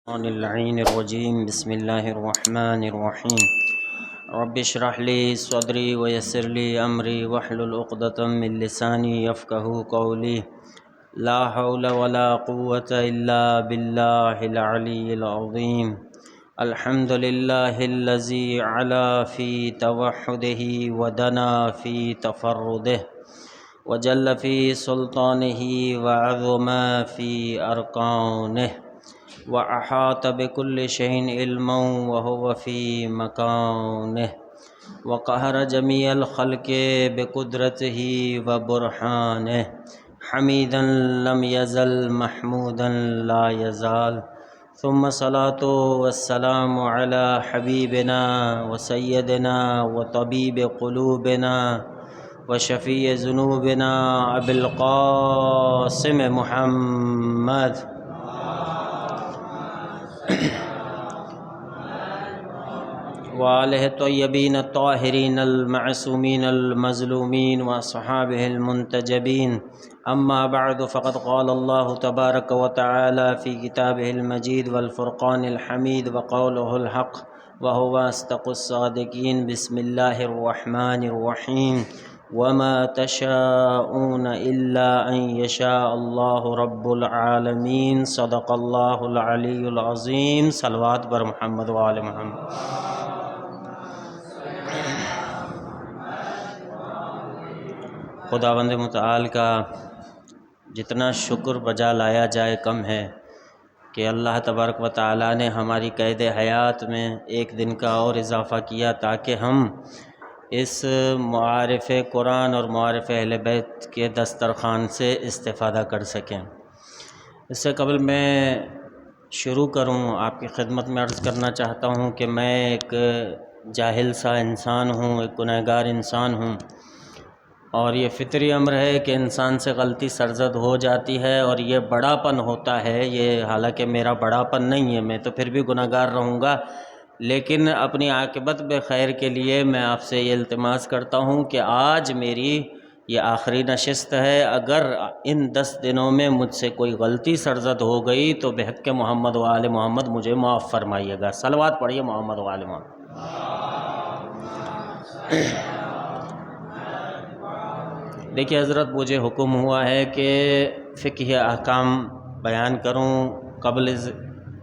عن اللعين الرجيم بسم الله الرحمن الرحيم رب اشرح لي صدري ويسر لي أمري واحلل عقدة من لساني يفقهوا قولي لا حول ولا قوة إلا بالله العلي العظيم الحمد لله الذي علا في توحده ودنا في تفرده وجل في سلطانه وعظم في أركانه وأحاط بكل شيء علما وهو في مكانه وقهر جميع الخلق بقدرته وبرهانه حميدا لم يزل محمودا لا يزال ثم الصلاة والسلام على حبيبنا وسيدنا وطبيب قلوبنا وشفيع ذنوبنا أبي القاسم محمد وآلہ الطیبین الطاہرین المعصومین المظلومین وأصحابہ المنتجبین اما بعد فقد قال اللہ تبارک وتعالی فی کتابہ المجید والفرقان الحمید وقولہ الحق وهو أصدق الصادقین بسم اللہ الرحمن الرحیم وما تشاءون الا ان یشاء اللہ رب العالمین صدق اللہ العلی العظیم صلوات بر محمد وآل محمد۔ خداوند متعال کا جتنا شکر بجا لایا جائے کم ہے کہ اللہ تبارک و تعالیٰ نے ہماری قید حیات میں ایک دن کا اور اضافہ کیا تاکہ ہم اس معارف قرآن اور معارف اہل بیت کے دسترخوان سے استفادہ کر سکیں۔ اس سے قبل میں شروع کروں آپ کی خدمت میں عرض کرنا چاہتا ہوں کہ میں ایک جاہل سا انسان ہوں، ایک گنہگار انسان ہوں، اور یہ فطری امر ہے کہ انسان سے غلطی سرزد ہو جاتی ہے اور یہ بڑا پن ہوتا ہے۔ یہ حالانکہ میرا بڑا پن نہیں ہے، میں تو پھر بھی گنہگار رہوں گا، لیکن اپنی عاقبت بخیر کے لیے میں آپ سے یہ التماس کرتا ہوں کہ آج میری یہ آخری نشست ہے، اگر ان 10 دنوں میں مجھ سے کوئی غلطی سرزد ہو گئی تو بحق محمد و آل محمد مجھے معاف فرمائیے گا۔ صلوات پڑھیے محمد و آل محمد۔ دیکھیے حضرت، مجھے حکم ہوا ہے کہ فقہ احکام بیان کروں، قبل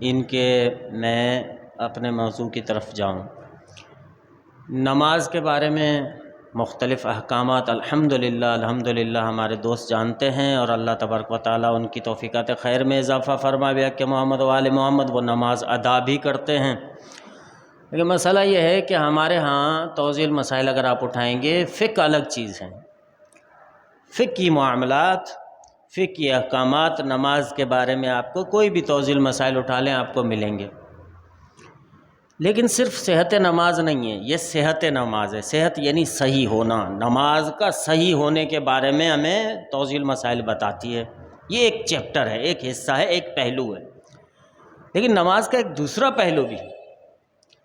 ان کے میں اپنے موضوع کی طرف جاؤں۔ نماز کے بارے میں مختلف احکامات الحمدللہ ہمارے دوست جانتے ہیں، اور اللہ تبارک و تعالیٰ ان کی توفیقات خیر میں اضافہ فرمائے کہ محمد و آل محمد وہ نماز ادا بھی کرتے ہیں۔ لیکن مسئلہ یہ ہے کہ ہمارے ہاں توضیح مسائل اگر آپ اٹھائیں گے، فقہ الگ چیز ہے، فقہی معاملات، فقہی احکامات نماز کے بارے میں آپ کو کوئی بھی توضیح مسائل اٹھا لیں آپ کو ملیں گے، لیکن صرف صحت نماز نہیں ہے، یہ صحت نماز ہے۔ صحت یعنی صحیح ہونا، نماز کا صحیح ہونے کے بارے میں ہمیں توضیح مسائل بتاتی ہے۔ یہ ایک چیپٹر ہے، ایک حصہ ہے، ایک پہلو ہے۔ لیکن نماز کا ایک دوسرا پہلو بھی ہے،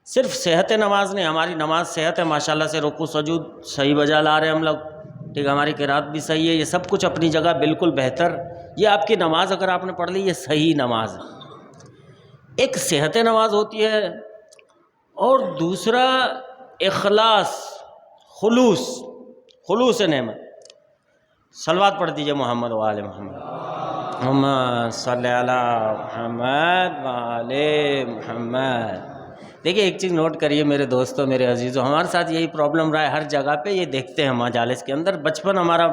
صرف صحت نماز نہیں۔ ہماری نماز صحت ہے، ماشاءاللہ سے رکوع سجود صحیح بجا لا رہے ہیں ہم لوگ، ٹھیک، ہماری قرات بھی صحیح ہے، یہ سب کچھ اپنی جگہ بالکل بہتر۔ یہ آپ کی نماز اگر آپ نے پڑھ لی، یہ صحیح نماز ہے۔ ایک صحت نماز ہوتی ہے، اور دوسرا اخلاص، خلوص نعمت۔ صلوات پڑھ دیجئے محمد و آل محمد۔ اللہم صلی علی محمد و آل محمد۔ دیکھیے ایک چیز نوٹ کریے میرے دوستوں، میرے عزیزوں، ہمارے ساتھ یہی پرابلم رہا ہے ہر جگہ پہ، یہ دیکھتے ہیں مجالس کے اندر۔ بچپن ہمارا،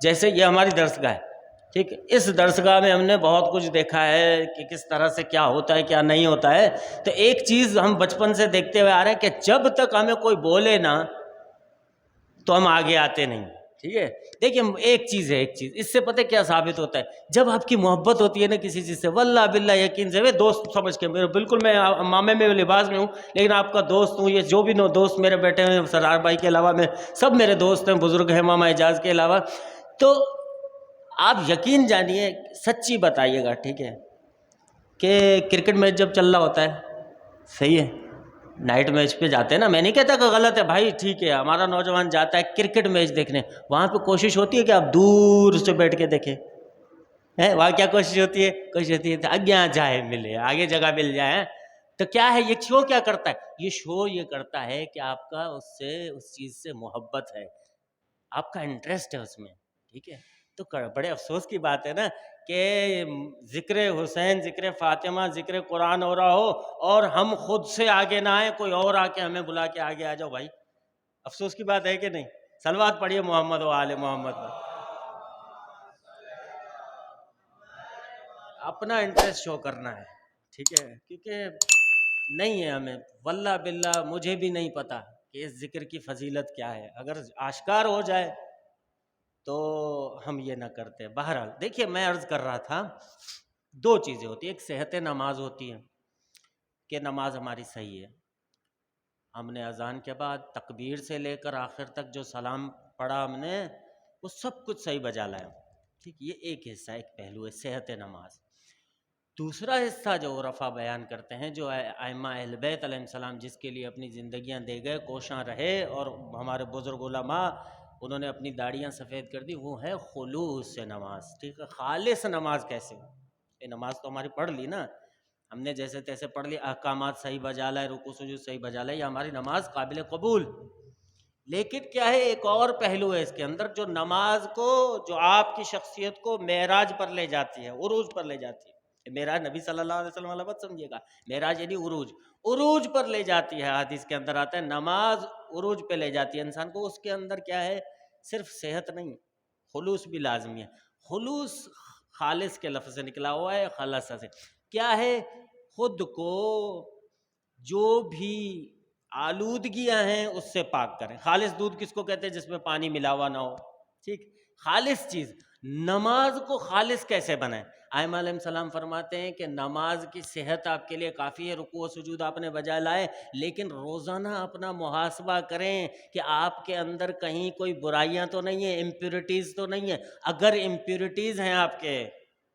جیسے یہ ہماری درسگاہ ہے، ٹھیک، اس درسگاہ میں ہم نے بہت کچھ دیکھا ہے کہ کس طرح سے کیا ہوتا ہے کیا نہیں ہوتا ہے۔ تو ایک چیز ہم بچپن سے دیکھتے ہوئے آ رہے ہیں کہ جب تک ہمیں کوئی بولے نا تو ہم آگے آتے نہیں، ٹھیک ہے۔ دیکھیے ایک چیز ہے، اس سے پتہ کیا ثابت ہوتا ہے، جب آپ کی محبت ہوتی ہے نا کسی چیز سے، واللہ باللہ یقین سے، دوست سمجھ کے، میرے بالکل میں مامے میں لباس میں ہوں لیکن آپ کا دوست ہوں، یہ جو بھی دوست میرے بیٹھے ہیں سردار بھائی کے علاوہ میں سب میرے دوست ہیں، بزرگ ہیں ماما اعجاز کے علاوہ، تو آپ یقین جانیے، سچی بتائیے گا، ٹھیک ہے، کہ کرکٹ میچ جب چل رہا ہوتا ہے، صحیح ہے، نائٹ میچ پہ جاتے ہیں نا، میں نہیں کہتا کہ غلط ہے بھائی، ٹھیک ہے، ہمارا نوجوان جاتا ہے کرکٹ میچ دیکھنے، وہاں پہ کوشش ہوتی ہے کہ آپ دور سے بیٹھ کے دیکھیں، ہے وہاں کیا کوشش ہوتی ہے آگے جائے ملے، آگے جگہ مل جائے. تو کیا ہے یہ شو کیا کرتا ہے؟ یہ شو یہ کرتا ہے کہ آپ کا اس چیز سے محبت ہے، آپ کا انٹرسٹ ہے اس میں. ٹھیک ہے، تو بڑے افسوس کی بات ہے نا کہ ذکر حسین، ذکر فاطمہ، ذکر قرآن ہو رہا ہو اور ہم خود سے آگے نہ آئیں، کوئی اور آ کے ہمیں بلا کے آگے آ جاؤ. بھائی افسوس کی بات ہے کہ نہیں؟ صلوات پڑھیے محمد و آل محمد پر. اپنا انٹرسٹ شو کرنا ہے، ٹھیک ہے، کیونکہ نہیں ہے ہمیں، واللہ باللہ مجھے بھی نہیں پتا کہ اس ذکر کی فضیلت کیا ہے. اگر آشکار ہو جائے تو ہم یہ نہ کرتے. بہرحال دیکھیے میں عرض کر رہا تھا دو چیزیں ہوتی ہیں، ایک صحت نماز ہوتی ہے کہ نماز ہماری صحیح ہے، ہم نے اذان کے بعد تکبیر سے لے کر آخر تک جو سلام پڑھا ہم نے وہ سب کچھ صحیح بجا لایا. ٹھیک، یہ ایک حصہ، ایک پہلو ہے صحت نماز. دوسرا حصہ جو عرفا بیان کرتے ہیں، جو ائمہ اہل بیت علیہ السلام جس کے لیے اپنی زندگیاں دے گئے، کوشاں رہے، اور ہمارے بزرگ علماء انہوں نے اپنی داڑیاں سفید کر دی، وہ ہے خلوص نماز. ٹھیک ہے، خالص نماز کیسے ہو؟ یہ نماز تو ہماری پڑھ لی نا، ہم نے جیسے تیسے پڑھ لی، احکامات صحیح بجا لائے، رکوع سجود صحیح بجا لائے، یہ ہماری نماز قابل قبول. لیکن کیا ہے، ایک اور پہلو ہے اس کے اندر جو نماز کو، جو آپ کی شخصیت کو معراج پر لے جاتی ہے، عروج پر لے جاتی ہے. معراج نبی صلی اللہ علیہ وسلم والا مت سمجھیے گا، معراج یعنی عروج، عروج پر لے جاتی ہے. حدیث کے اندر آتا ہے نماز عروج پہ لے جاتی ہے انسان کو. اس کے اندر کیا ہے، صرف صحت نہیں، خلوص بھی لازمی ہے. خلوص خالص کے لفظ سے نکلا ہوا ہے، خلص سے کیا ہے، خود کو جو بھی آلودگیاں ہیں اس سے پاک کریں. خالص دودھ کس کو کہتے ہیں؟ جس میں پانی ملا ہوا نہ ہو. ٹھیک، خالص چیز. نماز کو خالص کیسے بنائیں؟ ائمہ علیہ السلام فرماتے ہیں کہ نماز کی صحت آپ کے لیے کافی ہے، رکوع و سجود آپ نے بجا لائے، لیکن روزانہ اپنا محاسبہ کریں کہ آپ کے اندر کہیں کوئی برائیاں تو نہیں ہیں، امپیورٹیز تو نہیں ہیں. اگر امپیورٹیز ہیں آپ کے،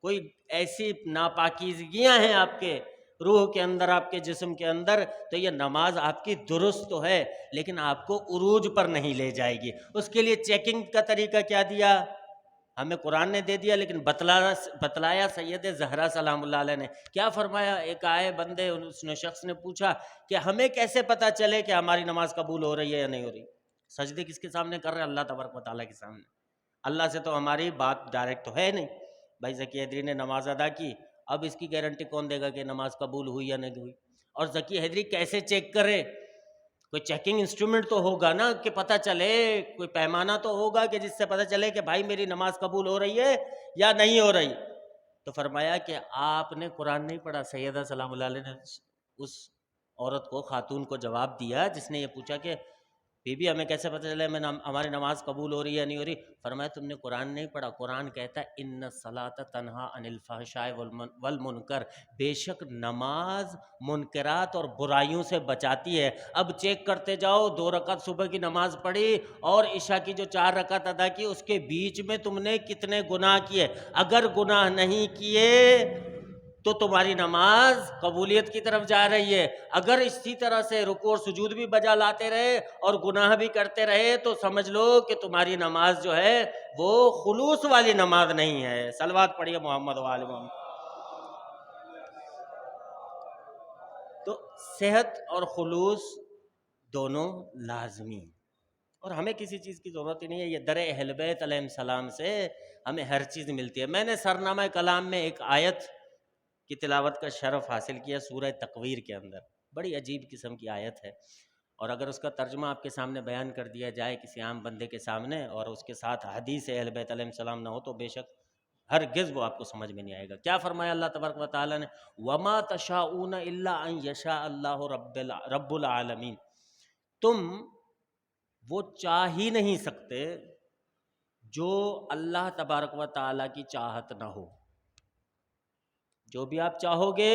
کوئی ایسی ناپاکیزگیاں ہیں آپ کے روح کے اندر، آپ کے جسم کے اندر، تو یہ نماز آپ کی درست تو ہے لیکن آپ کو عروج پر نہیں لے جائے گی. اس کے لیے چیکنگ کا طریقہ کیا دیا ہمیں؟ قرآن نے دے دیا، لیکن بتلایا سید زہرا سلام اللہ علیہ نے. کیا فرمایا؟ ایک آئے بندے، اس نے شخص نے پوچھا کہ ہمیں کیسے پتا چلے کہ ہماری نماز قبول ہو رہی ہے یا نہیں ہو رہی؟ سجدے کس کے سامنے کر رہے ہیں؟ اللہ تبارک و تعالیٰ کے سامنے. اللہ سے تو ہماری بات ڈائریکٹ تو ہے نہیں. بھائی ذکی حیدری نے نماز ادا کی، اب اس کی گارنٹی کون دے گا کہ نماز قبول ہوئی یا نہیں ہوئی؟ اور ذکی حیدری کیسے چیک کرے؟ کوئی چیکنگ انسٹرومنٹ تو ہوگا نا کہ پتہ چلے، کوئی پیمانہ تو ہوگا کہ جس سے پتہ چلے کہ بھائی میری نماز قبول ہو رہی ہے یا نہیں ہو رہی. تو فرمایا کہ آپ نے قرآن نہیں پڑھا. سیدہ سلام اللہ علیہ نے اس عورت کو، خاتون کو جواب دیا جس نے یہ پوچھا کہ بی بی ہمیں کیسے پتہ چلے ہماری نماز قبول ہو رہی ہے یا نہیں ہو رہی؟ فرمایا تم نے قرآن نہیں پڑھا. قرآن کہتا ہے ان الصلاۃ تنہا عن الفحشاء والمنکر، بے شک نماز منکرات اور برائیوں سے بچاتی ہے. اب چیک کرتے جاؤ، 2 رکعت صبح کی نماز پڑھی اور عشاء کی جو 4 رکعت ادا کی، اس کے بیچ میں تم نے کتنے گناہ کیے. اگر گناہ نہیں کیے تو تمہاری نماز قبولیت کی طرف جا رہی ہے. اگر اسی طرح سے رکوع اور سجود بھی بجا لاتے رہے اور گناہ بھی کرتے رہے تو سمجھ لو کہ تمہاری نماز جو ہے وہ خلوص والی نماز نہیں ہے. صلوات پڑھیے محمد و آل محمد. تو صحت اور خلوص دونوں لازمی، اور ہمیں کسی چیز کی ضرورت ہی نہیں ہے. یہ در اہل بیت علیہ السلام سے ہمیں ہر چیز ملتی ہے. میں نے سرنامہ کلام میں ایک آیت کی تلاوت کا شرف حاصل کیا سورہ تکویر کے اندر. بڑی عجیب قسم کی آیت ہے، اور اگر اس کا ترجمہ آپ کے سامنے بیان کر دیا جائے کسی عام بندے کے سامنے اور اس کے ساتھ حدیث اہل بیت علیہ السلام نہ ہو تو بے شک ہرگز وہ آپ کو سمجھ میں نہیں آئے گا. کیا فرمایا اللہ تبارک و تعالیٰ نے؟ وَمَا تَشَاءُونَ إِلَّا أَن يَشَاءَ اللَّهُ رَبُّ الْعَالَمِينَ. تم وہ چاہ ہی نہیں سکتے جو اللہ تبارک و تعالیٰ کی چاہت نہ ہو. جو بھی آپ چاہو گے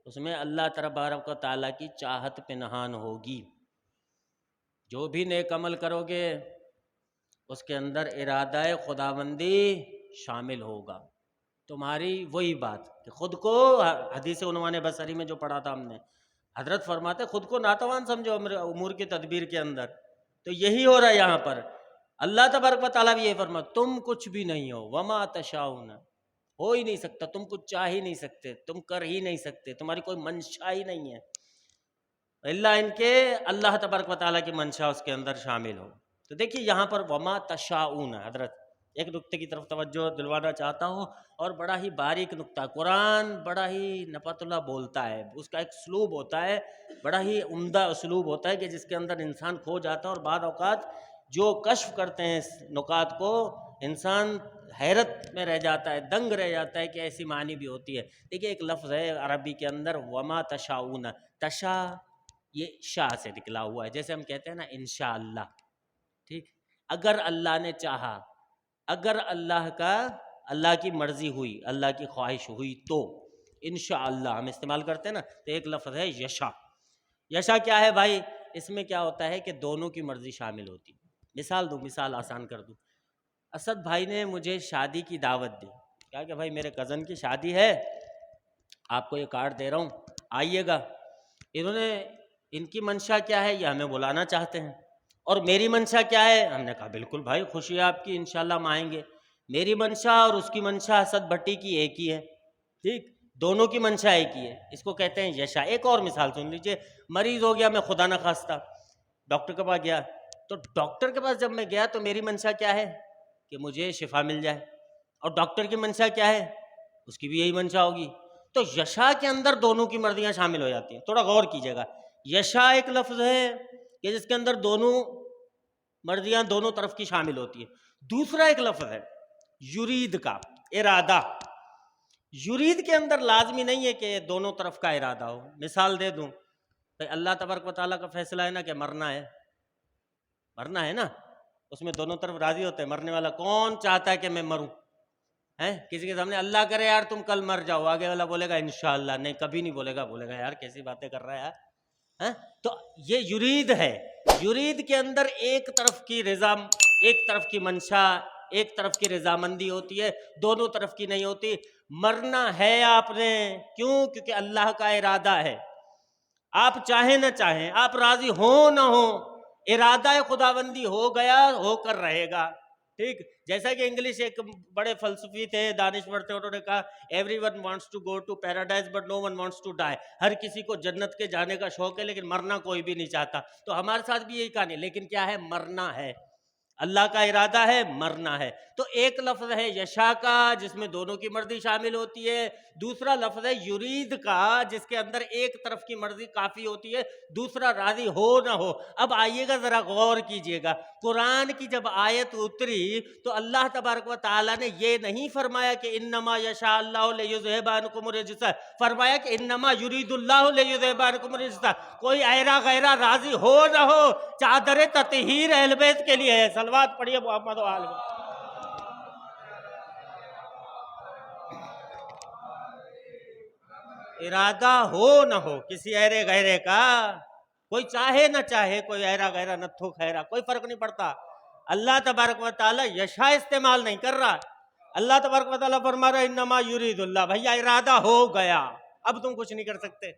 اس میں اللہ تبارک و تعالیٰ کی چاہت پنہان ہوگی. جو بھی نیک عمل کرو گے اس کے اندر ارادہ خداوندی شامل ہوگا. تمہاری وہی بات کہ خود کو، حدیث عنوان بصری میں جو پڑھا تھا ہم نے، حضرت فرماتے خود کو ناتوان سمجھو امور کی تدبیر کے اندر. تو یہی ہو رہا ہے یہاں پر. اللہ تبارک و تعالیٰ بھی یہ فرماتا تم کچھ بھی نہیں ہو. وما تشاؤون، ہو ہی نہیں سکتا، تم کچھ چاہ ہی نہیں سکتے، تم کر ہی نہیں سکتے، تمہاری کوئی منشا ہی نہیں ہے اللہ ان کے اللہ تبارک و تعالیٰ کی منشا اس کے اندر شامل ہو۔ تو دیکھیے یہاں پر وما تشاؤون، حضرت ایک نقطے کی طرف توجہ دلوانا چاہتا ہوں، اور بڑا ہی باریک نقطہ، قرآن بڑا ہی نپت اللہ بولتا ہے، اس کا ایک اسلوب ہوتا ہے، بڑا ہی عمدہ اسلوب ہوتا ہے کہ جس کے اندر انسان کھو جاتا ہے، اور بعض اوقات جو کشف کرتے ہیں اس نکات کو انسان حیرت میں رہ جاتا ہے، دنگ رہ جاتا ہے کہ ایسی معنی بھی ہوتی ہے۔ دیکھیے ایک لفظ ہے عربی کے اندر وما تشاؤون، تشا یہ شاہ سے نکلا ہوا ہے، جیسے ہم کہتے ہیں نا انشاءاللہ، ٹھیک، اگر اللہ نے چاہا، اگر اللہ کی مرضی ہوئی، اللہ کی خواہش ہوئی تو انشاءاللہ ہم استعمال کرتے ہیں نا۔ تو ایک لفظ ہے یشا۔ یشا کیا ہے بھائی؟ اس میں کیا ہوتا ہے کہ دونوں کی مرضی شامل ہوتی ہے۔ مثال آسان کر دوں، اسد بھائی نے مجھے شادی کی دعوت دی، کہا کہ بھائی میرے کزن کی شادی ہے، آپ کو یہ کارڈ دے رہا ہوں، آئیے گا۔ ان کی منشا کیا ہے؟ یہ ہمیں بلانا چاہتے ہیں، اور میری منشا کیا ہے؟ ہم نے کہا بالکل بھائی، خوشی ہے آپ کی، انشاءاللہ ہم آئیں گے۔ میری منشا اور اس کی منشا اسد بھٹی کی ایک ہی ہے، ٹھیک، دونوں کی منشا ایک ہی ہے، اس کو کہتے ہیں یشا۔ ایک اور مثال سن لیجئے، مریض ہو گیا، میں خدا نہ خواستہ ڈاکٹر کے پاس گیا، تو ڈاکٹر کے پاس جب میں گیا تو میری منشا کیا ہے؟ کہ مجھے شفا مل جائے، اور ڈاکٹر کی منشا کیا ہے؟ اس کی بھی یہی منشا ہوگی۔ تو یشا کے اندر دونوں کی مرضیاں شامل ہو جاتی ہیں۔ تھوڑا غور کیجیے گا، یشا ایک لفظ ہے کہ جس کے اندر دونوں مرضیاں دونوں طرف کی شامل ہوتی ہیں۔ دوسرا ایک لفظ ہے یرید کا، ارادہ۔ یرید کے اندر لازمی نہیں ہے کہ دونوں طرف کا ارادہ ہو۔ مثال دے دوں، بھائی اللہ تبارک و تعالیٰ کا فیصلہ ہے نا کہ مرنا ہے نا، اس میں دونوں طرف راضی ہوتے ہیں۔ مرنے والا کون چاہتا ہے کہ میں مروں؟ کسی کے سامنے اللہ کرے یار تم کل مر جاؤ، آگے والا بولے گا انشاءاللہ، نہیں کبھی نہیں بولے گا، بولے گا یار کیسی باتیں کر رہا ہے یار۔ تو یہ یرید ہے۔ یرید کے اندر ایک طرف کی رضا، ایک طرف کی منشا، ایک طرف کی رضامندی ہوتی ہے، دونوں طرف کی نہیں ہوتی۔ مرنا ہے آپ نے، کیوں؟ کیونکہ اللہ کا ارادہ ہے، آپ چاہیں نہ چاہیں، آپ راضی ہوں نہ ہوں، ارادہ خداوندی ہو گیا، ہو کر رہے گا، ٹھیک۔ جیسا کہ انگلش ایک بڑے فلسفی تھے، دانشور تھے، انہوں نے کہا everyone wants to go to paradise but no one wants to die. ہر کسی کو جنت کے جانے کا شوق ہے لیکن مرنا کوئی بھی نہیں چاہتا۔ تو ہمارے ساتھ بھی یہی کہانی، لیکن کیا ہے؟ مرنا ہے، اللہ کا ارادہ ہے، مرنا ہے۔ تو ایک لفظ ہے یشا کا جس میں دونوں کی مرضی شامل ہوتی ہے، دوسرا لفظ ہے یرید کا جس کے اندر ایک طرف کی مرضی کافی ہوتی ہے، دوسرا راضی ہو نہ ہو۔ اب آئیے گا ذرا غور کیجئے گا، قرآن کی جب آیت اتری تو اللہ تبارک و تعالیٰ نے یہ نہیں فرمایا کہ انما یشاء اللہ لیذھب عنکم الرجس، فرمایا کہ انما یرید اللہ لیذھب عنکم الرجس۔ کوئی ایرا غیرہ راضی ہو نہ ہو، چادر تطہیر اہل بیت کے لیے ہے۔ صلوات پڑھیے محمد و آل محمد۔ ارادہ ہو نہ ہو کسی ایرے غیرے کا، کوئی چاہے نہ چاہے، کوئی ایرا غیرہ نتھو خیرہ، کوئی فرق نہیں پڑتا۔ اللہ تبارک و تعالیٰ یشا استعمال نہیں کر رہا، اللہ تبارک و تعالیٰ فرما رہا انما یرید اللہ۔ بھیا ارادہ ہو گیا، اب تم کچھ نہیں کر سکتے،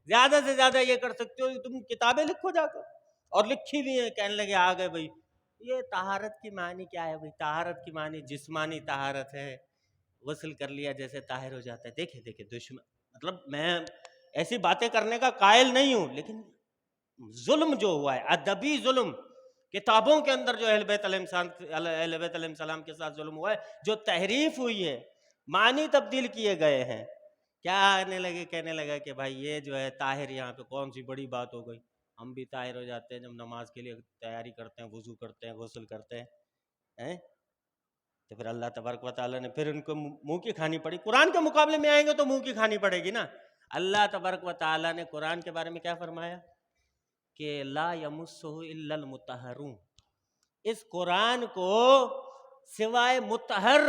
زیادہ سے زیادہ یہ کر سکتے ہو تم کتابیں لکھو جا کر، اور لکھی بھی ہیں۔ کہنے لگے آ گئے بھائی یہ طہارت کی معنی کیا ہے؟ بھائی طہارت کی معنی جسمانی طہارت ہے، غسل کر لیا جیسے طاہر ہو جاتا ہے۔ دیکھیں دشمن، مطلب میں ایسی باتیں کرنے کا قائل نہیں ہوں، لیکن ظلم جو ہوا ہے، ادبی ظلم، کتابوں کے اندر جو اہل بیت علیہ السلام کے ساتھ ظلم ہوا ہے، جو تحریف ہوئی ہے، معنی تبدیل کیے گئے ہیں، کیا کہنے لگا کہ بھائی یہ جو ہے طاہر، یہاں پہ کون سی بڑی بات ہو گئی؟ ہم بھی طاہر ہو جاتے ہیں جب نماز کے لیے تیاری کرتے ہیں، وضو کرتے ہیں، غسل کرتے ہیں۔ تو پھر اللہ تبارک و تعالیٰ نے پھر ان کو منہ کی کھانی پڑی۔ قرآن کے مقابلے میں آئیں گے تو منہ کی کھانی پڑے گی نا۔ اللہ تبارک و تعالیٰ نے قرآن کے بارے میں کیا فرمایا؟ کہ لا یمسہ الا المطہرون، اس قرآن کو سوائے مطہر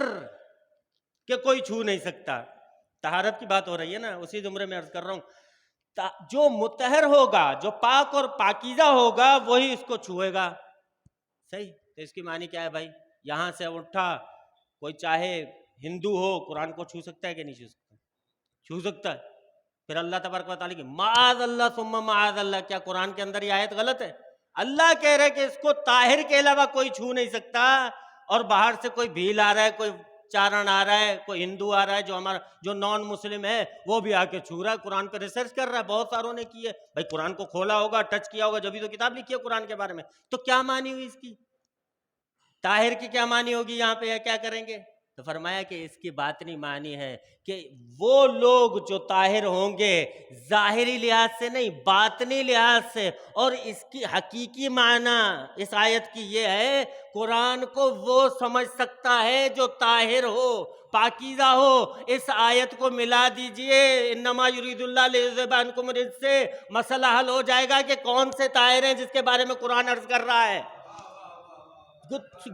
کہ کوئی چھو نہیں سکتا۔ طہارت کی بات ہو رہی ہے نا، اسی زمرے میں عرض کر رہا ہوں، جو مطہر ہوگا، جو پاک اور پاکیزہ ہوگا وہی اس کو چھوئے گا۔ صحیح؟ تو اس کی معنی کیا ہے بھائی؟ یہاں سے اٹھا کوئی چاہے ہندو ہو، قرآن کو چھو سکتا ہے کہ نہیں چھو سکتا؟ چھو سکتا ہے۔ پھر اللہ تبارک و تعالیٰ کی معاذ اللہ ثم معاذ اللہ، کیا قرآن کے اندر یہ آیت غلط ہے؟ اللہ کہہ رہے کہ اس کو طاہر کے علاوہ کوئی چھو نہیں سکتا، اور باہر سے کوئی بھیل آ رہا ہے، کوئی چارن آ رہا ہے، کوئی ہندو آ رہا ہے جو نان مسلم ہے وہ بھی آ کے چھو رہا ہے، قرآن پہ ریسرچ کر رہا ہے، بہت ساروں نے کی ہے بھائی، قرآن کو کھولا ہوگا، ٹچ کیا ہوگا، جبھی تو کتاب لکھی ہے قرآن کے بارے میں، تو کیا معنی ہوئی اس کی؟ طاہر کی کیا معنی ہوگی یہاں پہ، کیا کریں گے؟ تو فرمایا کہ اس کی باطنی معنی ہے کہ وہ لوگ جو طاہر ہوں گے ظاہری لحاظ سے نہیں، باطنی لحاظ سے، اور اس کی حقیقی معنی اس آیت کی یہ ہے، قرآن کو وہ سمجھ سکتا ہے جو طاہر ہو، پاکیزہ ہو۔ اس آیت کو ملا دیجئے، انما یرید اللہ لیذھب عنکم الرجس سے مسئلہ حل ہو جائے گا کہ کون سے طاہر ہیں جس کے بارے میں قرآن عرض کر رہا ہے،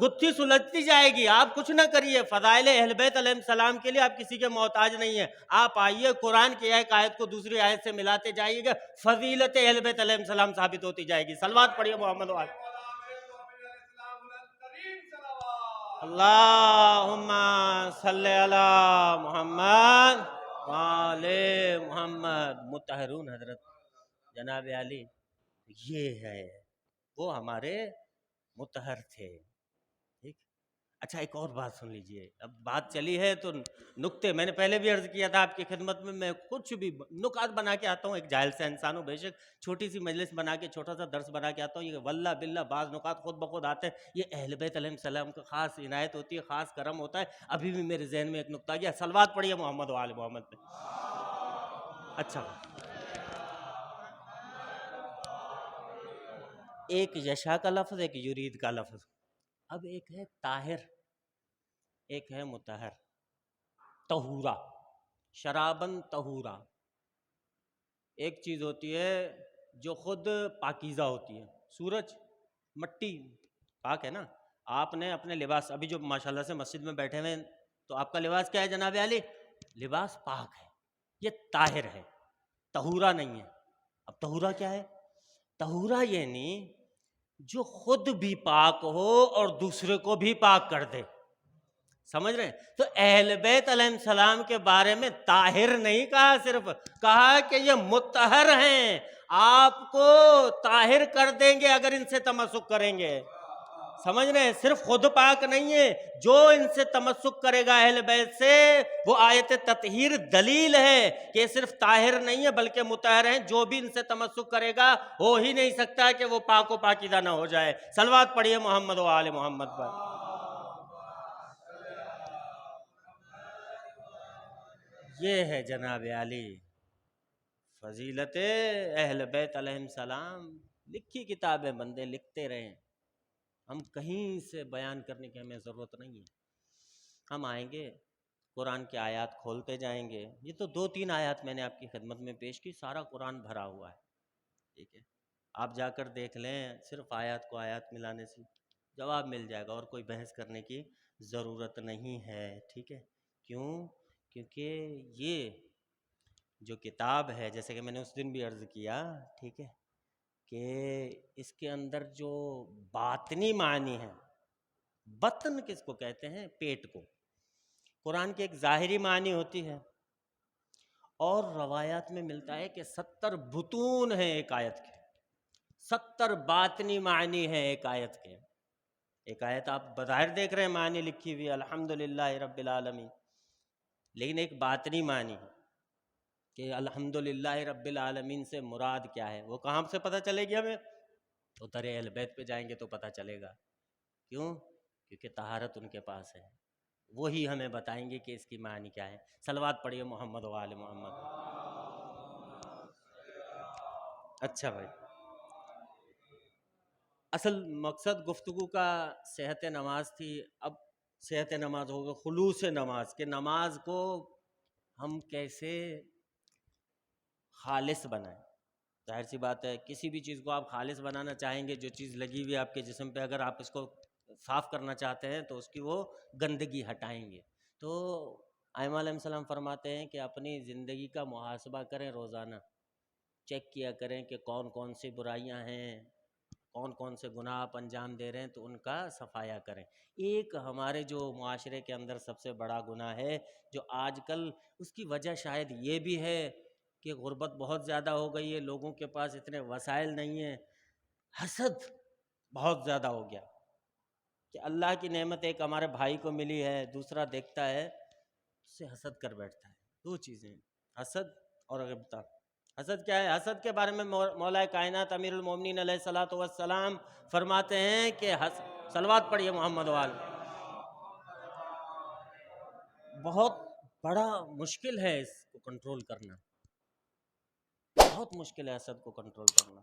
گتھی سلجھتی جائے گی۔ آپ کچھ نہ کریے، فضائل اہل بیت علیہ السلام کے لیے آپ کسی کے محتاج نہیں ہیں، آپ آئیے قرآن کی ایک آیت کو دوسری آیت سے ملاتے جائیے گا، فضیلت اہل بیت علیہ السلام ثابت ہوتی جائے گی۔ صلوات پڑھیے محمد وآلہ اللہم صلی علی محمد وآل محمد۔ مطہرون حضرت جناب علی یہ ہے، وہ ہمارے مطہر تھے، ٹھیک۔ اچھا ایک اور بات سن لیجئے، اب بات چلی ہے تو نکتے، میں نے پہلے بھی عرض کیا تھا آپ کی خدمت میں کچھ بھی نکات بنا کے آتا ہوں، ایک جاہل سے انسان ہوں، بے شک چھوٹی سی مجلس بنا کے چھوٹا سا درس بنا کے آتا ہوں، یہ واللہ باللہ بعض نکات خود بخود آتے ہیں، یہ اہل بیت علیہ السلام کا خاص عنایت ہوتی ہے، خاص کرم ہوتا ہے۔ ابھی بھی میرے ذہن میں ایک نکتہ گیا، صلوات پڑھیے محمد و آل محمد پہ۔ اچھا ایک یشا کا لفظ، ایک یرید کا لفظ، اب ایک ہے طاہر، ایک ہے مطہر۔ طہورا، شرابن طہورا، ایک چیز ہوتی ہے جو خود پاکیزہ ہوتی ہے، سورج، مٹی پاک ہے نا، آپ نے اپنے لباس، ابھی جو ماشاءاللہ سے مسجد میں بیٹھے ہوئے ہیں تو آپ کا لباس کیا ہے جناب علی؟ لباس پاک ہے، یہ طاہر ہے، طہورا نہیں ہے۔ اب طہورا کیا ہے؟ طہورا یعنی جو خود بھی پاک ہو اور دوسرے کو بھی پاک کر دے، سمجھ رہے ہیں؟ تو اہل بیت علیہ السلام کے بارے میں طاہر نہیں کہا، صرف کہا کہ یہ مطہر ہیں، آپ کو طاہر کر دیں گے اگر ان سے تمسک کریں گے، سمجھ رہے ہیں؟ صرف خود پاک نہیں ہے، جو ان سے تمسک کرے گا اہل بیت سے، وہ آیت تطہیر دلیل ہے کہ صرف طاہر نہیں ہے بلکہ مطہر ہیں، جو بھی ان سے تمسک کرے گا ہو ہی نہیں سکتا کہ وہ پاک و پاکیزہ نہ ہو جائے۔ صلوات پڑھیے محمد و آل محمد پر۔ یہ ہے جناب علی فضیلت اہل بیت علیہ السلام، لکھی کتابیں بندے لکھتے رہیں، ہم کہیں سے بیان کرنے کی ہمیں ضرورت نہیں ہے، ہم آئیں گے قرآن کے آیات کھولتے جائیں گے، یہ تو 2-3 آیات میں نے آپ کی خدمت میں پیش کی، سارا قرآن بھرا ہوا ہے، ٹھیک ہے، آپ جا کر دیکھ لیں، صرف آیات کو آیات ملانے سے جواب مل جائے گا، اور کوئی بحث کرنے کی ضرورت نہیں ہے، ٹھیک ہے۔ کیوں؟ کیونکہ یہ جو کتاب ہے، جیسے کہ میں نے اس دن بھی عرض کیا، ٹھیک ہے، کہ اس کے اندر جو باطنی معنی ہے، بطن کس کو کہتے ہیں؟ پیٹ کو۔ قرآن کی ایک ظاہری معنی ہوتی ہے، اور روایات میں ملتا ہے کہ 70 بطون ہیں ایک آیت کے، 70 باطنی معنی ہیں ایک آیت کے۔ ایک آیت آپ بظاہر دیکھ رہے ہیں معنی لکھی ہوئی الحمدللہ رب العالمین، لیکن ایک باطنی معنی ہے کہ الحمدللہ رب العالمین سے مراد کیا ہے، وہ کہاں سے پتہ چلے گی ہمیں؟ تو در اہل بیت پہ جائیں گے تو پتہ چلے گا۔ کیوں؟ کیونکہ طہارت ان کے پاس ہے، وہی ہمیں بتائیں گے کہ اس کی معنی کیا ہے۔ صلوات پڑھیے محمد و آل محمد۔ اچھا بھائی، اصل مقصد گفتگو کا صحت نماز تھی، اب صحت نماز ہوگا خلوص نماز، کہ نماز کو ہم کیسے خالص بنائیں۔ ظاہر سی بات ہے کسی بھی چیز کو آپ خالص بنانا چاہیں گے، جو چیز لگی ہوئی ہے آپ کے جسم پہ، اگر آپ اس کو صاف کرنا چاہتے ہیں تو اس کی وہ گندگی ہٹائیں گے۔ تو ائمہ علیہ السلام فرماتے ہیں کہ اپنی زندگی کا محاسبہ کریں، روزانہ چیک کیا کریں کہ کون کون سی برائیاں ہیں، کون کون سے گناہ آپ انجام دے رہے ہیں، تو ان کا صفایا کریں۔ ایک ہمارے جو معاشرے کے اندر سب سے بڑا گناہ ہے جو آج کل، اس کی وجہ شاید یہ بھی ہے کہ غربت بہت زیادہ ہو گئی ہے، لوگوں کے پاس اتنے وسائل نہیں ہیں، حسد بہت زیادہ ہو گیا، کہ اللہ کی نعمت ایک ہمارے بھائی کو ملی ہے، دوسرا دیکھتا ہے اس سے حسد کر بیٹھتا ہے. دو چیزیں، حسد اور غبطہ. حسد کیا ہے؟ حسد کے بارے میں مولا کائنات امیر المومنین علیہ الصلوۃ والسلام فرماتے ہیں کہ صلوات پڑھیے محمد وال، بہت بڑا مشکل ہے اس کو کنٹرول کرنا، بہت مشکل ہے حسد کو کنٹرول کرنا.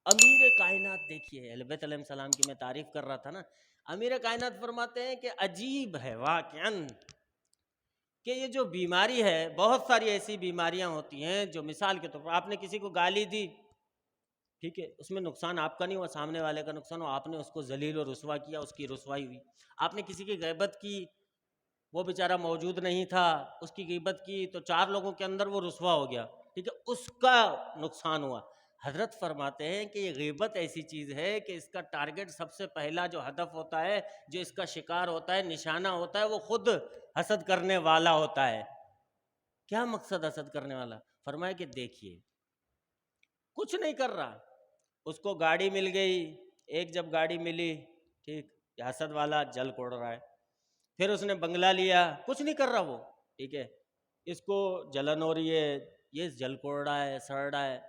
امیر کائنات دیکھیے، اہل بیت علیہ السلام کی میں تعریف کر رہا تھا نا، امیر کائنات فرماتے ہیں کہ عجیب ہے واقعاً کہ یہ جو بیماری ہے، بہت ساری ایسی بیماریاں ہوتی ہیں جو مثال کے طور پر آپ نے کسی کو گالی دی، ٹھیک ہے، اس میں نقصان آپ کا نہیں ہوا، سامنے والے کا نقصان ہوا، آپ نے اس کو ذلیل و رسوا کیا، اس کی رسوائی ہوئی. آپ نے کسی کی غیبت کی، وہ بیچارہ موجود نہیں تھا، اس کی غیبت کی تو 4 لوگوں کے اندر وہ رسوا ہو گیا، ٹھیک ہے، اس کا نقصان ہوا. حضرت فرماتے ہیں کہ یہ غیبت ایسی چیز ہے کہ اس کا ٹارگٹ، سب سے پہلا جو ہدف ہوتا ہے، جو اس کا شکار ہوتا ہے، نشانہ ہوتا ہے، وہ خود حسد کرنے والا ہوتا ہے. کیا مقصد حسد کرنے والا؟ فرمایا کہ دیکھیے کچھ نہیں کر رہا، اس کو گاڑی مل گئی، ایک جب گاڑی ملی، ٹھیک، یہ حسد والا جل کوڑ رہا ہے. پھر اس نے بنگلہ لیا، کچھ نہیں کر رہا وہ، ٹھیک ہے، اس کو جلن ہو رہی ہے، یہ جل کوڑ رہا ہے، سڑ رہا ہے.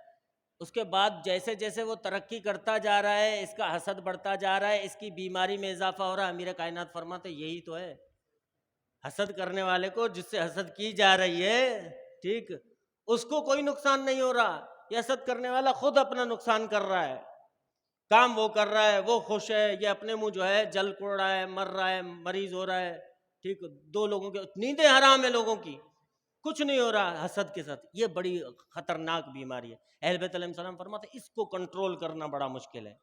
اس کے بعد جیسے جیسے وہ ترقی کرتا جا رہا ہے، اس کا حسد بڑھتا جا رہا ہے، اس کی بیماری میں اضافہ ہو رہا ہے. امیر کائنات فرماتے یہی تو ہے حسد کرنے والے کو، جس سے حسد کی جا رہی ہے، ٹھیک، اس کو کوئی نقصان نہیں ہو رہا، یہ حسد کرنے والا خود اپنا نقصان کر رہا ہے. کام وہ کر رہا ہے، وہ خوش ہے، یہ اپنے منہ جو ہے جل کوڑ رہا ہے، مر رہا ہے، مریض ہو رہا ہے، ٹھیک، 2 لوگوں کے نیندیں حرام ہے لوگوں کی، کچھ نہیں ہو رہا حسد کے ساتھ. یہ بڑی خطرناک بیماری ہے. اہل بیت علیہ السلام فرماتے ہیں اس کو کنٹرول کرنا بڑا مشکل ہے،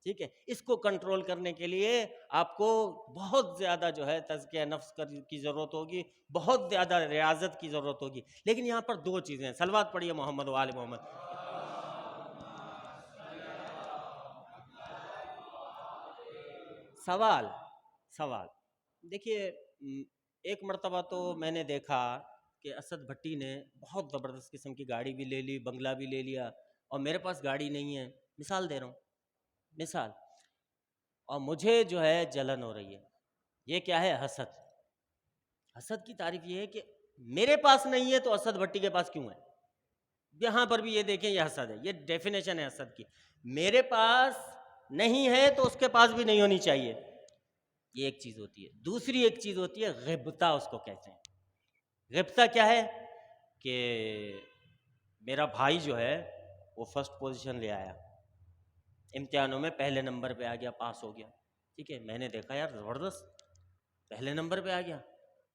ٹھیک ہے. اس کو کنٹرول کرنے کے لیے آپ کو بہت زیادہ جو ہے تزکیہ نفس کی ضرورت ہوگی، بہت زیادہ ریاضت کی ضرورت ہوگی. لیکن یہاں پر 2 چیزیں ہیں، صلوات پڑھیے محمد و آل محمد. سوال دیکھیے، ایک مرتبہ تو میں نے دیکھا کہ اسد بھٹی نے بہت زبردست قسم کی گاڑی بھی لے لی، بنگلہ بھی لے لیا، اور میرے پاس گاڑی نہیں ہے، مثال دے رہا ہوں، مثال، اور مجھے جو ہے جلن ہو رہی ہے. یہ کیا ہے؟ حسد. حسد کی تعریف یہ ہے کہ میرے پاس نہیں ہے تو اسد بھٹی کے پاس کیوں ہے؟ یہاں پر بھی یہ دیکھیں، یہ حسد ہے، یہ ڈیفینیشن ہے حسد کی. میرے پاس نہیں ہے تو اس کے پاس بھی نہیں ہونی چاہیے، یہ ایک چیز ہوتی ہے. دوسری ایک چیز ہوتی ہے غبطہ، اس کو کہتے ہیں. غبطہ کیا ہے؟ کہ میرا بھائی جو ہے وہ فرسٹ پوزیشن لے آیا، امتحانوں میں پہلے نمبر پہ آ گیا، پاس ہو گیا، ٹھیک ہے، میں نے دیکھا یار زبردست پہلے نمبر پہ آ گیا.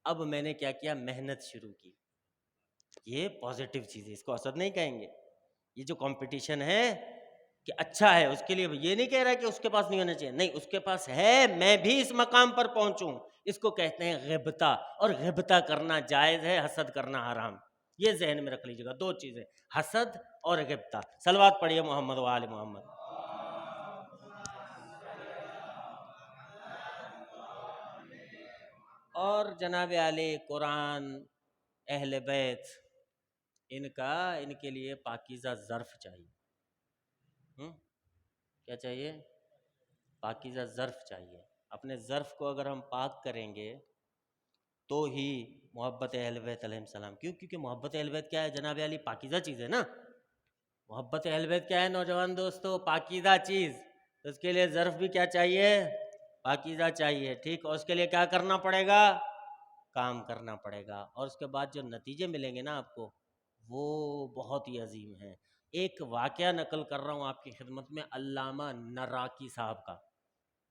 اب میں نے کیا کیا؟ محنت شروع کی. یہ پازیٹیو چیز ہے، اس کو حسد نہیں کہیں گے. یہ جو کمپٹیشن ہے کہ اچھا ہے، اس کے لیے یہ نہیں کہہ رہا کہ اس کے پاس نہیں ہونا چاہیے، نہیں، اس کے پاس ہے، میں بھی اس مقام پر پہنچوں. اس کو کہتے ہیں غبطہ، اور غبطہ کرنا جائز ہے، حسد کرنا حرام. یہ ذہن میں رکھ لیجیے گا، 2 چیزیں، حسد اور غبطہ. صلوات پڑھیے محمد و آل محمد. اور جناب علی قرآن، اہل بیت، ان کے لیے پاکیزہ ظرف چاہیے. کیا چاہیے؟ پاکیزہ ظرف چاہیے. اپنے ظرف کو اگر ہم پاک کریں گے تو ہی محبت اہل بیت علیہ السلام. کیونکہ محبت اہل بیت کیا ہے جناب علی؟ پاکیزہ چیز ہے نا. محبت اہل بیت کیا ہے نوجوان دوستو؟ پاکیزہ چیز. اس کے لیے ظرف بھی کیا چاہیے؟ پاکیزہ چاہیے، ٹھیک. اور اس کے لیے کیا کرنا پڑے گا؟ کام کرنا پڑے گا. اور اس کے بعد جو نتیجے ملیں گے نا آپ کو، وہ بہت ہی عظیم ہیں. ایک واقعہ نقل کر رہا ہوں آپ کی خدمت میں، علامہ نراکی صاحب کا.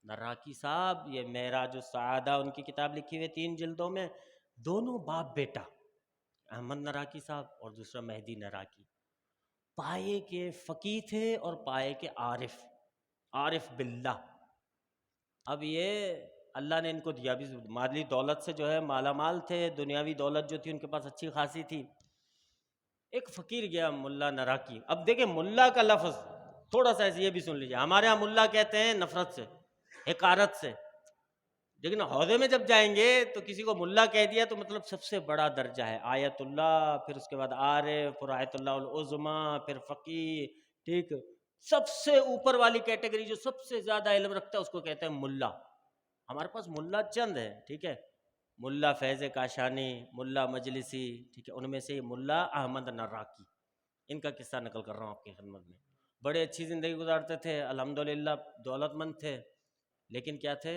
نراکی صاحب، یہ معراج السعادہ ان کی کتاب لکھی ہوئی 3 جلدوں میں، دونوں باپ بیٹا، احمد نراکی صاحب اور دوسرا مہدی نراکی، پائے کے فقیہ تھے اور پائے کے عارف باللہ. اب یہ اللہ نے ان کو دیا بھی، مالی دولت سے جو ہے مالا مال تھے، دنیاوی دولت جو تھی ان کے پاس اچھی خاصی تھی. ایک فقیر گیا ملا نراکی. اب دیکھیں ملا کا لفظ تھوڑا سا ایسے یہ بھی سن لیجیے، ہمارے ہاں ملا کہتے ہیں نفرت سے، حقارت سے، لیکن عہدے میں جب جائیں گے تو کسی کو ملا کہہ دیا تو مطلب سب سے بڑا درجہ ہے. آیت اللہ، پھر اس کے بعد عارف، پھر آیت اللہ العظمیٰ، پھر فقیہ، ٹھیک. سب سے اوپر والی کیٹیگری جو سب سے زیادہ علم رکھتا ہے اس کو کہتے ہیں ملا. ہمارے پاس ملا چند ہے، ٹھیک ہے، ملا فیض کاشانی، ملا مجلسی، ٹھیک ہے، ان میں سے یہ ملا احمد نراقی، ان کا قصہ نقل کر رہا ہوں آپ کی خدمت میں۔ بڑے اچھی زندگی گزارتے تھے، الحمدللہ دولت مند تھے، لیکن کیا تھے،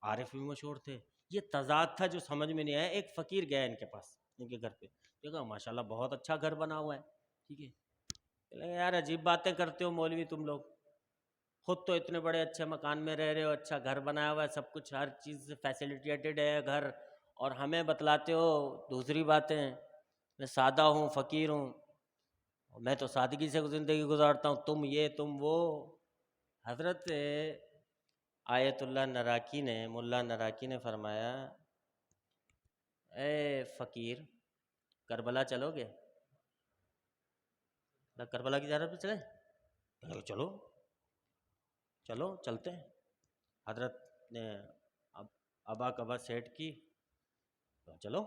عارف بھی مشہور تھے۔ یہ تضاد تھا جو سمجھ میں نہیں آیا۔ ایک فقیر گیا ان کے پاس، ان کے گھر پہ، دیکھا ماشاءاللہ بہت اچھا گھر بنا ہوا ہے، ٹھیک ہے، کہ یار عجیب باتیں کرتے ہو مولوی تم لوگ، خود تو اتنے بڑے اچھے مکان میں رہ رہے ہو، اچھا گھر بنایا ہوا ہے، سب کچھ ہر چیز سے فیسیلیٹیٹڈ ہے گھر، اور ہمیں بتلاتے ہو دوسری باتیں۔ میں سادہ ہوں، فقیر ہوں، میں تو سادگی سے زندگی گزارتا ہوں، تم یہ تم وہ۔ حضرت آیت اللہ نراقی نے، ملا نراقی نے فرمایا، اے فقیر کربلا چلو گے؟ کربلا کی زیارت پہ چلیں؟ چلو چلو چلتے ہیں۔ حضرت نے ابا کبا سیٹ کی، چلو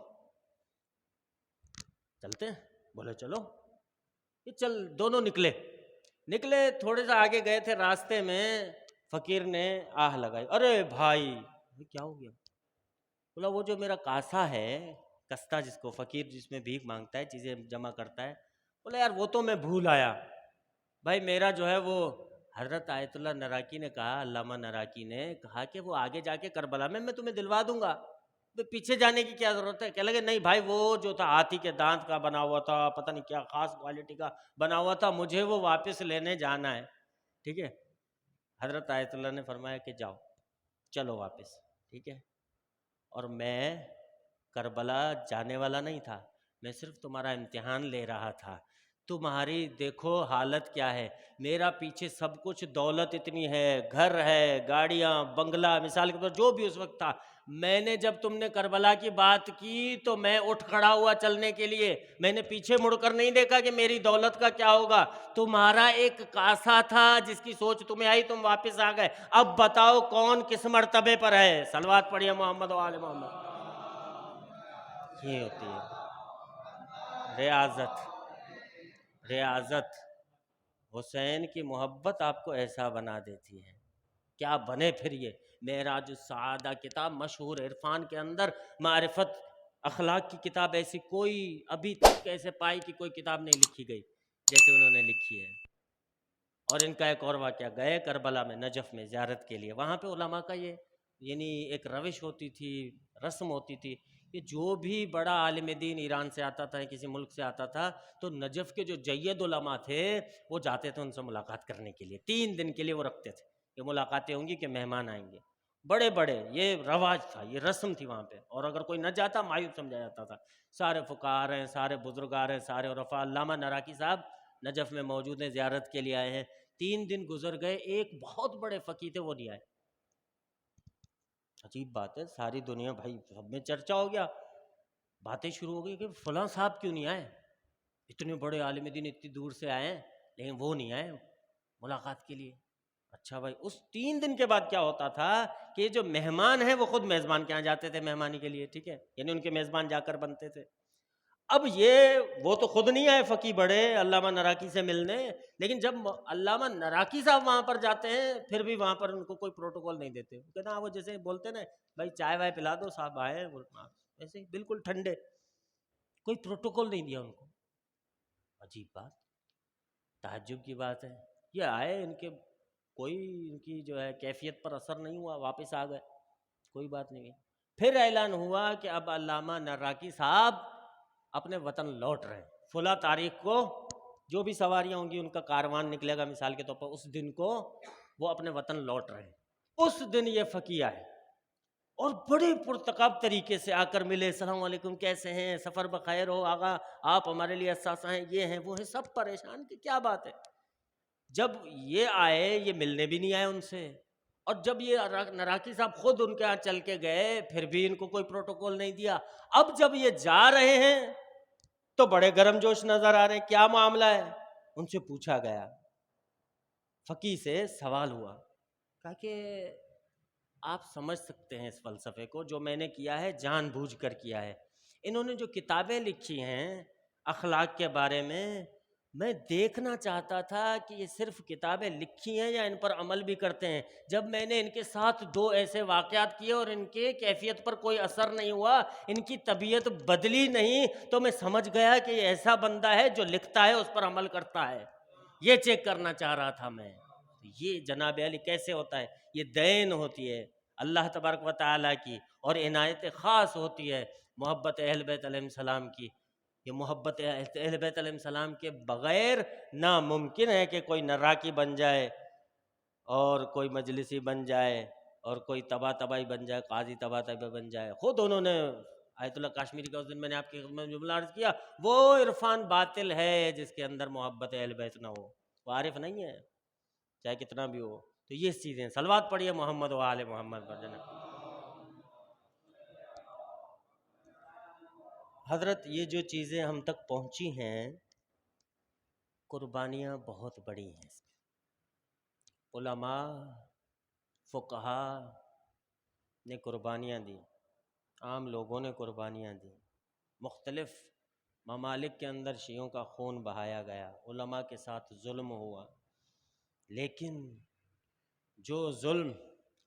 چلتے ہیں، بولے چلو، یہ چل دونوں نکلے، تھوڑے سے آگے گئے تھے، راستے میں فقیر نے آہ لگائی، ارے بھائی کیا ہو گیا؟ بولا وہ جو میرا کاسا ہے، کستہ جس کو فقیر جس میں بھیک مانگتا ہے، چیزیں جمع کرتا ہے، بولا یار وہ تو میں بھول آیا بھائی، میرا جو ہے وہ۔ حضرت آیت اللہ نراقی نے کہا، علامہ نراقی نے کہا کہ وہ آگے جا کے کربلا میں تمہیں دلوا دوں گا، پیچھے جانے کی کیا ضرورت ہے؟ کہنے لگے نہیں بھائی، وہ جو تھا ہاتھی کے دانت کا بنا ہوا تھا، پتہ نہیں کیا خاص کوالٹی کا بنا ہوا تھا، مجھے وہ واپس لینے جانا ہے، ٹھیک ہے۔ حضرت آیت اللہ نے فرمایا کہ جاؤ، چلو واپس، ٹھیک ہے، اور میں کربلا جانے والا نہیں تھا، میں صرف تمہارا امتحان لے رہا تھا، تمہاری دیکھو حالت کیا ہے، میرا پیچھے سب کچھ دولت اتنی ہے، گھر ہے، گاڑیاں، بنگلہ، مثال کے طور جو بھی اس وقت تھا، میں نے جب تم نے کربلا کی بات کی تو میں اٹھ کھڑا ہوا چلنے کے لیے، میں نے پیچھے مڑ کر نہیں دیکھا کہ میری دولت کا کیا ہوگا، تمہارا ایک کاسا تھا جس کی سوچ تمہیں آئی، تم واپس آ گئے، اب بتاؤ کون کس مرتبے پر ہے؟ صلوات پڑھیے محمد و آل محمد۔ یہ ہوتی ہے ریاضت، حسین کی محبت آپ کو ایسا بنا دیتی ہے، کیا بنے پھر یہ معراج السعادہ کتاب مشہور عرفان کے اندر، معرفت اخلاق کی کتاب ایسی کوئی ابھی تک ایسے پائی کہ کوئی کتاب نہیں لکھی گئی جیسے انہوں نے لکھی ہے۔ اور ان کا ایک اور واقعہ، گئے کربلا میں، نجف میں زیارت کے لیے، وہاں پہ علماء کا یہ یعنی ایک روش ہوتی تھی، رسم ہوتی تھی کہ جو بھی بڑا عالم دین ایران سے آتا تھا، کسی ملک سے آتا تھا، تو نجف کے جو جید علماء تھے وہ جاتے تھے ان سے ملاقات کرنے کے لیے، 3 دن کے لیے وہ رکھتے تھے کہ ملاقاتیں ہوں گی، کہ مہمان آئیں گے، بڑے بڑے، یہ رواج تھا، یہ رسم تھی وہاں پہ، اور اگر کوئی نہ جاتا مایوب سمجھا جاتا تھا۔ سارے فقہا آ رہے ہیں، سارے بزرگ آ رہے ہیں، سارے عرفاء، علامہ نراقی صاحب نجف میں موجود ہیں، زیارت کے لیے آئے ہیں۔ 3 دن گزر گئے، ایک بہت بڑے فقیہ تھے وہ نہیں آئے۔ عجیب بات ہے، ساری دنیا بھائی سب میں چرچا ہو گیا، باتیں شروع ہو گئی کہ فلاں صاحب کیوں نہیں آئے، اتنے بڑے عالم دین اتنی دور سے آئے ہیں لیکن وہ نہیں آئے ملاقات کے لیے۔ اچھا بھائی، اس 3 دن کے بعد کیا ہوتا تھا کہ جو مہمان ہیں وہ خود میزبان کے یہاں جاتے تھے مہمانی کے لیے، ٹھیک ہے، یعنی ان کے میزبان جا کر بنتے تھے۔ اب یہ وہ تو خود نہیں آئے فقی بڑے علامہ نراقی سے ملنے، لیکن جب علامہ نراقی صاحب وہاں پر جاتے ہیں پھر بھی وہاں پر ان کو کوئی پروٹوکول نہیں دیتے، کہتے ہیں وہ جیسے بولتے نا بھائی چائے وائے پلا دو، صاحب آئے ایسے ہی بالکل ٹھنڈے، کوئی پروٹوکول نہیں دیا ان کو۔ عجیب بات، تعجب کی بات ہے، یہ آئے، ان کے کوئی ان کی جو ہے کیفیت پر اثر نہیں ہوا، واپس آ گئے، کوئی بات نہیں ہوئی۔ پھر اعلان ہوا کہ اب علامہ نراقی صاحب اپنے وطن لوٹ رہے ہیں، فلاں تاریخ کو جو بھی سواریاں ہوں گی ان کا کاروان نکلے گا مثال کے طور پر، اس دن کو وہ اپنے وطن لوٹ رہے ہیں۔ اس دن یہ فقیہ ہے اور بڑے پرتکاب طریقے سے آ کر ملے، السلام علیکم کیسے ہیں، سفر بخیر ہو آغا، آپ ہمارے لیے اثاثہ ہیں، یہ ہیں وہ ہیں، سب پریشان کہ کیا بات ہے۔ جب یہ آئے، یہ ملنے بھی نہیں آئے ان سے، اور جب یہ نراقی صاحب خود ان کے ہاں چل کے گئے پھر بھی ان کو کوئی پروٹوکول نہیں دیا۔ اب جب یہ جا رہے ہیں تو بڑے گرم جوش نظر آ رہے ہیں، کیا معاملہ ہے؟ ان سے پوچھا گیا، فقیہ سے سوال ہوا، کہا کہ آپ سمجھ سکتے ہیں اس فلسفے کو جو میں نے کیا ہے جان بوجھ کر کیا ہے، انہوں نے جو کتابیں لکھی ہیں اخلاق کے بارے میں میں دیکھنا چاہتا تھا کہ یہ صرف کتابیں لکھی ہیں یا ان پر عمل بھی کرتے ہیں۔ جب میں نے ان کے ساتھ 2 ایسے واقعات کیے اور ان کے کیفیت پر کوئی اثر نہیں ہوا، ان کی طبیعت بدلی نہیں، تو میں سمجھ گیا کہ یہ ایسا بندہ ہے جو لکھتا ہے اس پر عمل کرتا ہے۔ یہ چیک کرنا چاہ رہا تھا میں۔ یہ جناب علی کیسے ہوتا ہے؟ یہ دین ہوتی ہے اللہ تبارک و تعالیٰ کی، اور عنایت خاص ہوتی ہے محبت اہل بیت علیہ السلام کی۔ یہ محبت اہل بیت علیہ السلام کے بغیر ناممکن ہے کہ کوئی نراکی بن جائے اور کوئی مجلسی بن جائے اور کوئی طباطبائی بن جائے، قاضی طباطبائی بن جائے۔ خود انہوں نے آیت اللہ کاشمیری کا اس دن میں نے آپ کی خدمت میں جملہ عرض کیا، وہ عرفان باطل ہے جس کے اندر محبت اہل بیت نہ ہو، وہ عارف نہیں ہے چاہے کتنا بھی ہو۔ تو یہ چیزیں، صلوات پڑھیے محمد و آل محمد پر جناب۔ حضرت یہ جو چیزیں ہم تک پہنچی ہیں، قربانیاں بہت بڑی ہیں اس میں۔ علماء، فقہا نے قربانیاں دی، عام لوگوں نے قربانیاں دی، مختلف ممالک کے اندر شیعوں کا خون بہایا گیا، علماء کے ساتھ ظلم ہوا، لیکن جو ظلم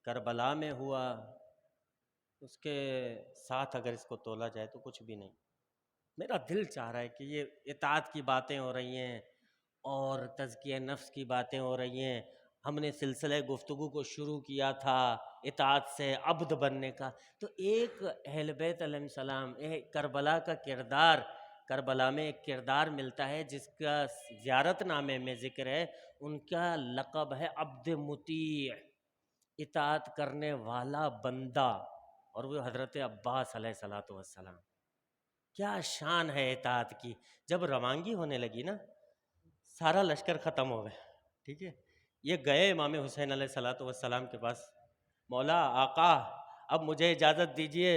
کربلا میں ہوا اس کے ساتھ اگر اس کو تولا جائے تو کچھ بھی نہیں۔ میرا دل چاہ رہا ہے کہ یہ اطاعت کی باتیں ہو رہی ہیں اور تزکیہ نفس کی باتیں ہو رہی ہیں، ہم نے سلسلہ گفتگو کو شروع کیا تھا اطاعت سے عبد بننے کا، تو ایک اہل بیت علیہ السلام، کربلا کا کردار، کربلا میں ایک کردار ملتا ہے جس کا زیارت نامے میں ذکر ہے، ان کا لقب ہے عبد مطیع، اطاعت کرنے والا بندہ، اور وہ حضرت عباس علیہ الصلوۃ والسلام۔ کیا شان ہے اطاعت کی! جب روانگی ہونے لگی نا، سارا لشکر ختم ہو گیا، ٹھیک ہے، یہ گئے امام حسین علیہ الصلوۃ والسلام کے پاس، مولا آقا اب مجھے اجازت دیجئے۔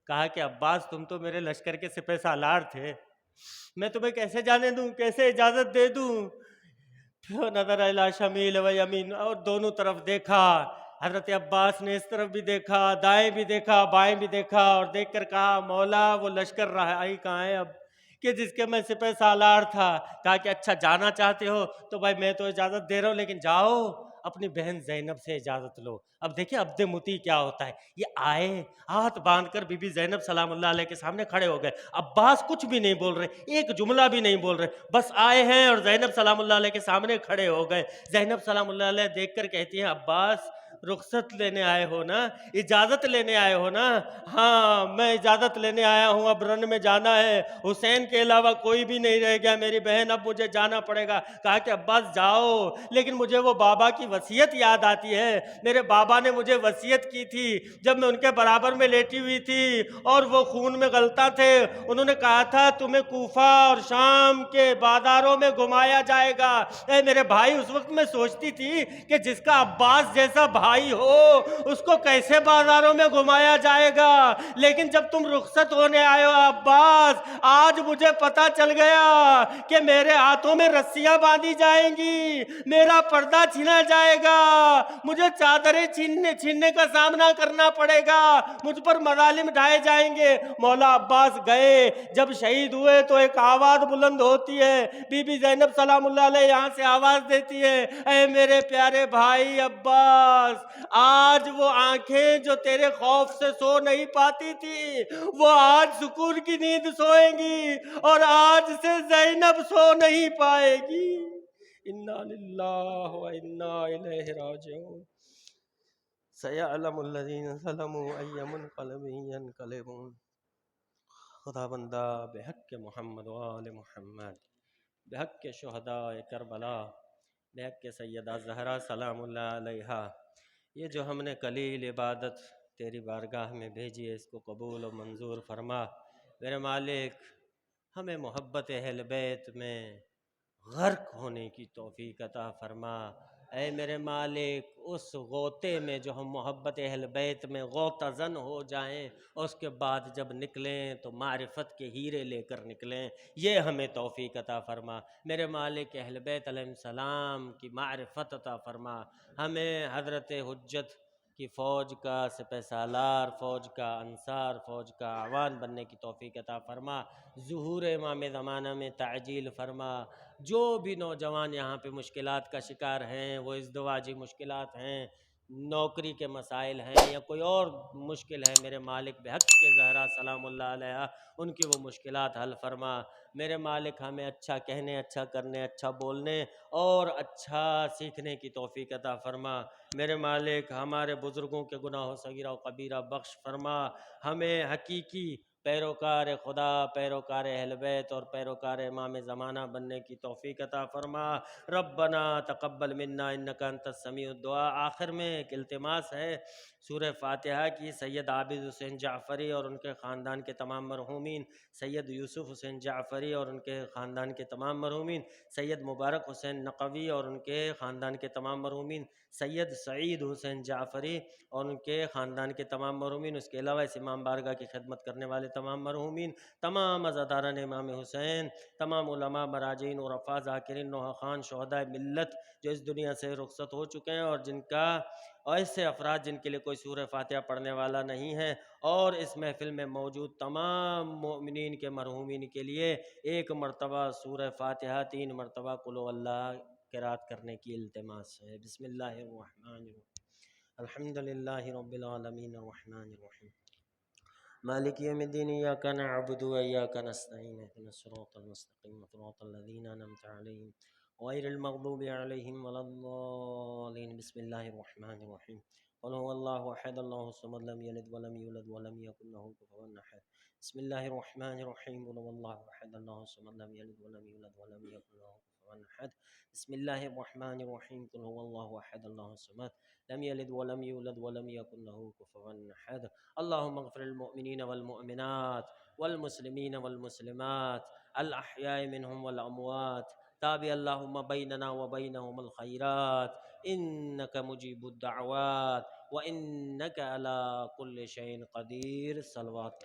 کہا کہ عباس تم تو میرے لشکر کے سپہ سالار تھے، میں تمہیں کیسے جانے دوں، کیسے اجازت دے دوں؟ پھر نظر الی شمیل و یمین، اور دونوں طرف دیکھا، حضرت عباس نے اس طرف بھی دیکھا، دائیں بھی دیکھا، بائیں بھی دیکھا، اور دیکھ کر کہا مولا وہ لشکر رہائی کہاں ہے اب کہ جس کے میں سپہ سالار تھا؟ کہا کہ اچھا جانا چاہتے ہو تو بھائی میں تو اجازت دے رہا ہوں، لیکن جاؤ اپنی بہن زینب سے اجازت لو۔ اب دیکھیں عبد مطیع کیا ہوتا ہے، یہ آئے ہاتھ باندھ کر بی بی زینب سلام اللہ علیہ کے سامنے کھڑے ہو گئے، عباس کچھ بھی نہیں بول رہے، ایک جملہ بھی نہیں بول رہے، بس آئے ہیں اور زینب سلام اللہ علیہ کے سامنے کھڑے ہو گئے۔ زینب سلام اللہ علیہ دیکھ کر کہتی ہیں عباس رخصت لینے آئے ہو نا، اجازت لینے آئے ہو نا؟ ہاں میں اجازت لینے آیا ہوں، اب رن میں جانا ہے، حسین کے علاوہ کوئی بھی نہیں رہ گیا میری بہن، اب مجھے جانا پڑے گا۔ کہا کہ عباس جاؤ، لیکن مجھے وہ بابا کی وصیت یاد آتی ہے، میرے بابا نے مجھے وصیت کی تھی جب میں ان کے برابر میں لیٹی ہوئی تھی اور وہ خون میں غلطاں تھے، انہوں نے کہا تھا تمہیں کوفہ اور شام کے بازاروں میں گھمایا جائے گا۔ اے میرے بھائی، اس وقت میں سوچتی تھی کہ جس کا عباس جیسا بھائی ہو اس کو کیسے بازاروں میں گھمایا جائے گا، لیکن جب تم رخصت ہونے آئے ہو عباس، آج مجھے پتا چل گیا کہ میرے ہاتھوں میں رسیاں باندھی جائیں گی، میرا پردہ چھینا جائے گا، مجھے چادریں چھیننے کا سامنا کرنا پڑے گا، مجھ پر مظالم ڈھائے جائیں گے۔ مولا عباس گئے، جب شہید ہوئے تو ایک آواز بلند ہوتی ہے، بی بی زینب سلام اللہ علیہ یہاں سے آواز دیتی ہے، اے میرے پیارے بھائی عباس، آج وہ آنکھیں جو تیرے خوف سے سو نہیں پاتی تھی وہ آج سکون کی نیند سوئیں گی، اور آج سے زینب سو نہیں پائے گی۔ انا للہ و انا الیہ راجعون۔ سیعلم الذین ظلموا ای منقلب ینقلبون۔ خدا بندہ بحق محمد و آل محمد، بحق شہداء کربلا، بحق سیدہ زہرا سلام اللہ علیہا، یہ جو ہم نے قلیل عبادت تیری بارگاہ میں بھیجی ہے اس کو قبول و منظور فرما۔ میرے مالک ہمیں محبت اہل بیت میں غرق ہونے کی توفیق عطا فرما۔ اے میرے مالک اس غوطے میں جو ہم محبت اہل بیت میں غوطہ زن ہو جائیں، اس کے بعد جب نکلیں تو معرفت کے ہیرے لے کر نکلیں، یہ ہمیں توفیق عطا فرما۔ میرے مالک اہل بیت علیہ السلام کی معرفت عطا فرما، ہمیں حضرت حجت کی فوج کا سپہ سالار، فوج کا انصار، فوج کا اعوان بننے کی توفیق عطا فرما، ظہور امام زمانہ میں تعجیل فرما۔ جو بھی نوجوان یہاں پہ مشکلات کا شکار ہیں، وہ ازدواجی مشکلات ہیں، نوکری کے مسائل ہیں، یا کوئی اور مشکل ہے، میرے مالک بحق کے زہرا سلام اللہ علیہ ان کی وہ مشکلات حل فرما۔ میرے مالک ہمیں اچھا کہنے، اچھا کرنے، اچھا بولنے اور اچھا سیکھنے کی توفیق عطا فرما۔ میرے مالک ہمارے بزرگوں کے گناہ و صغیرہ و کبیرہ بخش فرما، ہمیں حقیقی پیروکار خدا، پیروکار اہل بیت اور پیروکار امام زمانہ بننے کی توفیق عطا فرما۔ ربنا تقبل منا انک انت السمیع الدعاء۔ آخر میں ایک التماس ہے سورہ فاتحہ کی، سید عابد حسین جعفری اور ان کے خاندان کے تمام مرحومین، سید یوسف حسین جعفری اور ان کے خاندان کے تمام مرحومین، سید مبارک حسین نقوی اور ان کے خاندان کے تمام مرحومین، سید سعید حسین جعفری اور ان کے خاندان کے تمام مرحومین، اس کے علاوہ اس امام بارگاہ کی خدمت کرنے والے تمام مرحومین، تمام عزاداران امام حسین، تمام علماء، مراجعین، عرفاء، ذاکرین، نوحہ خان، شہداء ملت جو اس دنیا سے رخصت ہو چکے ہیں، اور جن کا ایسے افراد جن کے لیے کوئی سورہ فاتحہ پڑھنے والا نہیں ہے، اور اس محفل میں موجود تمام مومنین کے مرحومین کے لیے ایک مرتبہ سورہ فاتحہ 3 مرتبہ قل هو اللہ قرات کرنے کی التماس ہے۔ بسم اللہ الرحمن الرحیم، الحمد للہ رب العالمین الرحمن الرحیم مالک یوم الدین، ایاک نعبد و ایاک نستعین، اہدنا الصراط المستقیم صراط الذین انعمت علیہم غیر المغضوب علیہم ولا الضالین۔ بسم اللہ الرحمن الرحیم، قل هو اللہ احد اللہ الصمد لم یلد ولم یولد ولم یکن له کفوا احد۔ بسم اللہ الرحمن الرحیم، قل هو اللہ احد اللہ الصمد لم یلد ولم یولد ولم یکن له کفوا احد۔ بسم اللہ الرحمن الرحیم، قل هو اللہ احد اللہ الصمد لم یلد ولم یولد ولم یکن له کفوا احد۔ اللهم اغفر للمؤمنین والمؤمنات والمسلمین والمسلمات الاحیاء منهم والاموات، تابع اللهم بیننا وبینهم الخیرات، انک مجیب الدعوات وانک علی کل شیء قدیر۔ صلوات